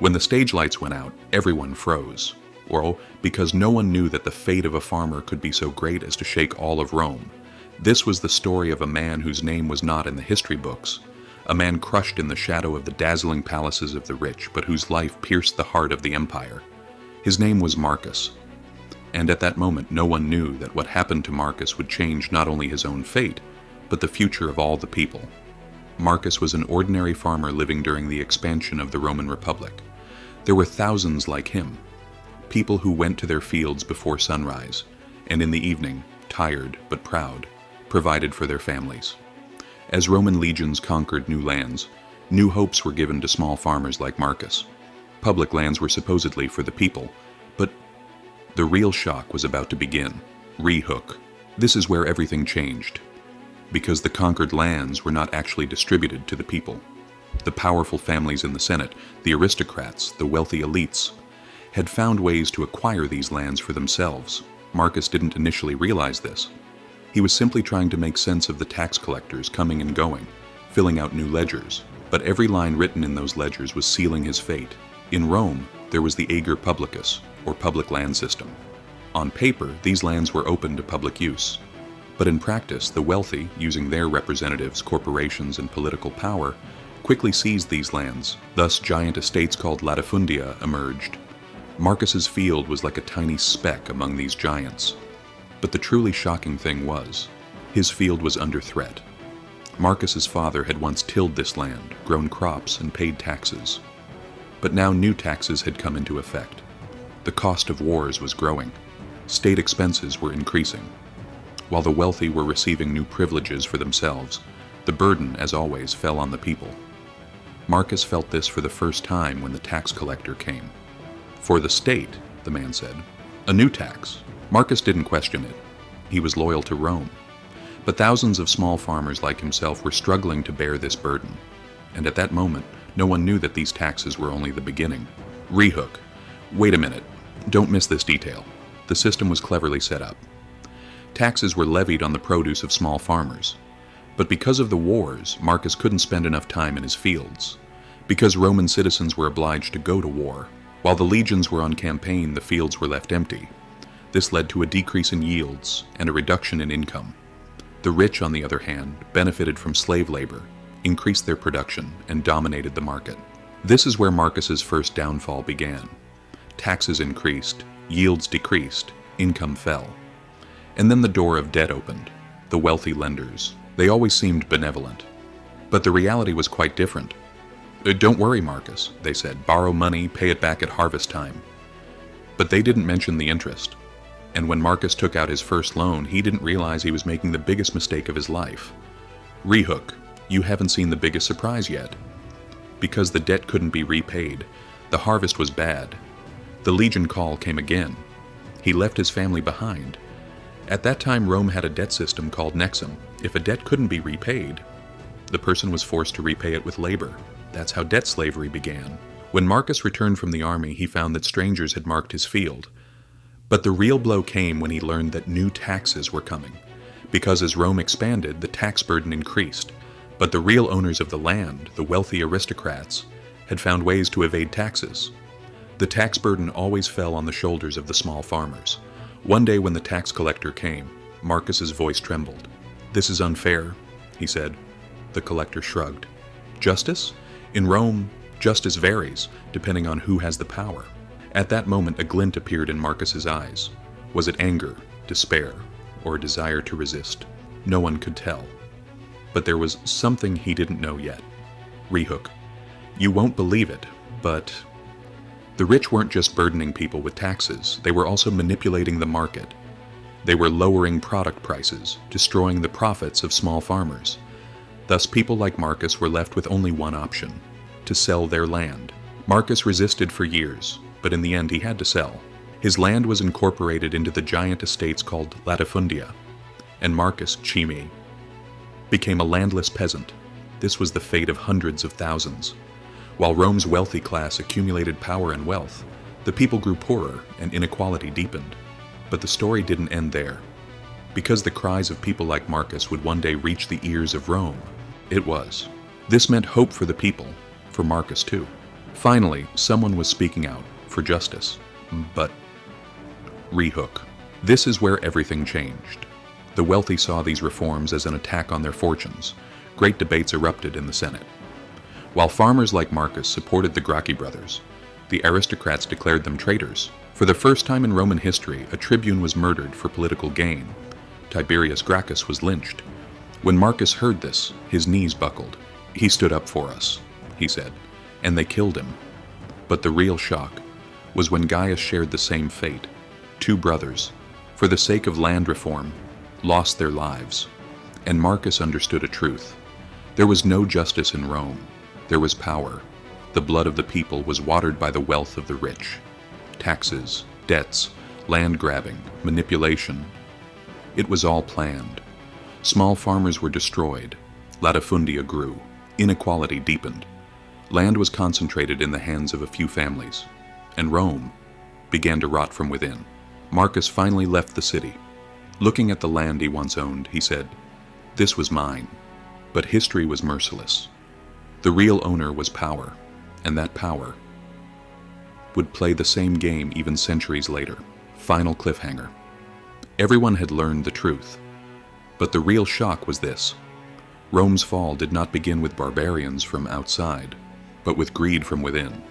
When the stage lights went out, everyone froze. Well, because no one knew that the fate of a farmer could be so great as to shake all of Rome. This was the story of a man whose name was not in the history books, a man crushed in the shadow of the dazzling palaces of the rich, but whose life pierced the heart of the empire. His name was Marcus. And at that moment, no one knew that what happened to Marcus would change not only his own fate, but the future of all the people. Marcus was an ordinary farmer living during the expansion of the Roman Republic. There were thousands like him, people who went to their fields before sunrise, and in the evening, tired but proud, provided for their families. As Roman legions conquered new lands, new hopes were given to small farmers like Marcus. Public lands were supposedly for the people, but the real shock was about to begin. Rehook. This is where everything changed, because the conquered lands were not actually distributed to the people. The powerful families in the Senate, the aristocrats, the wealthy elites, had found ways to acquire these lands for themselves. Marcus didn't initially realize this. He was simply trying to make sense of the tax collectors coming and going, filling out new ledgers, but every line written in those ledgers was sealing his fate. In Rome, there was the ager publicus, or public land system. On paper, these lands were open to public use. But in practice, the wealthy, using their representatives, corporations, and political power, quickly seized these lands. Thus, giant estates called latifundia emerged. Marcus's field was like a tiny speck among these giants. But the truly shocking thing was, his field was under threat. Marcus's father had once tilled this land, grown crops, and paid taxes. But now new taxes had come into effect. The cost of wars was growing. State expenses were increasing. While the wealthy were receiving new privileges for themselves, the burden, as always, fell on the people. Marcus felt this for the first time when the tax collector came. For the state, the man said. A new tax. Marcus didn't question it. He was loyal to Rome. But thousands of small farmers like himself were struggling to bear this burden. And at that moment, no one knew that these taxes were only the beginning. Rehook. Wait a minute. Don't miss this detail. The system was cleverly set up. Taxes were levied on the produce of small farmers. But because of the wars, Marcus couldn't spend enough time in his fields. Because Roman citizens were obliged to go to war. While the legions were on campaign, the fields were left empty. This led to a decrease in yields and a reduction in income. The rich, on the other hand, benefited from slave labor, increased their production, and dominated the market. This is where Marcus's first downfall began. Taxes increased, yields decreased, income fell. And then the door of debt opened. The wealthy lenders. They always seemed benevolent. But the reality was quite different. Don't worry, Marcus, they said. Borrow money, pay it back at harvest time. But they didn't mention the interest. And when Marcus took out his first loan, he didn't realize he was making the biggest mistake of his life. Rehook. You haven't seen the biggest surprise yet. Because the debt couldn't be repaid, the harvest was bad. The legion call came again. He left his family behind. At that time, Rome had a debt system called nexum. If a debt couldn't be repaid, the person was forced to repay it with labor. That's how debt slavery began. When Marcus returned from the army, he found that strangers had marked his field. But the real blow came when he learned that new taxes were coming. Because as Rome expanded, the tax burden increased. But the real owners of the land, the wealthy aristocrats, had found ways to evade taxes. The tax burden always fell on the shoulders of the small farmers. One day when the tax collector came, Marcus's voice trembled. "This is unfair," he said. The collector shrugged. "Justice? In Rome, justice varies, depending on who has the power." At that moment, a glint appeared in Marcus's eyes. Was it anger, despair, or a desire to resist? No one could tell. But there was something he didn't know yet. Rehook. You won't believe it, but the rich weren't just burdening people with taxes, they were also manipulating the market. They were lowering product prices, destroying the profits of small farmers. Thus, people like Marcus were left with only one option: to sell their land. Marcus resisted for years, but in the end he had to sell. His land was incorporated into the giant estates called latifundia, and Marcus, Chimi, became a landless peasant. This was the fate of hundreds of thousands. While Rome's wealthy class accumulated power and wealth, the people grew poorer and inequality deepened. But the story didn't end there. Because the cries of people like Marcus would one day reach the ears of Rome, it was. This meant hope for the people, for Marcus too. Finally, someone was speaking out for justice. But rehook. This is where everything changed. The wealthy saw these reforms as an attack on their fortunes. Great debates erupted in the Senate. While farmers like Marcus supported the Gracchi brothers, the aristocrats declared them traitors. For the first time in Roman history, a tribune was murdered for political gain. Tiberius Gracchus was lynched. When Marcus heard this, his knees buckled. "He stood up for us," he said, "and they killed him." But the real shock was when Gaius shared the same fate. Two brothers, for the sake of land reform, lost their lives. And Marcus understood a truth. There was no justice in Rome. There was power. The blood of the people was watered by the wealth of the rich. Taxes, debts, land grabbing, manipulation. It was all planned. Small farmers were destroyed. Latifundia grew. Inequality deepened. Land was concentrated in the hands of a few families. And Rome began to rot from within. Marcus finally left the city. Looking at the land he once owned, he said, "This was mine." But history was merciless. The real owner was power, and that power would play the same game even centuries later. Final cliffhanger. Everyone had learned the truth. But the real shock was this. Rome's fall did not begin with barbarians from outside, but with greed from within.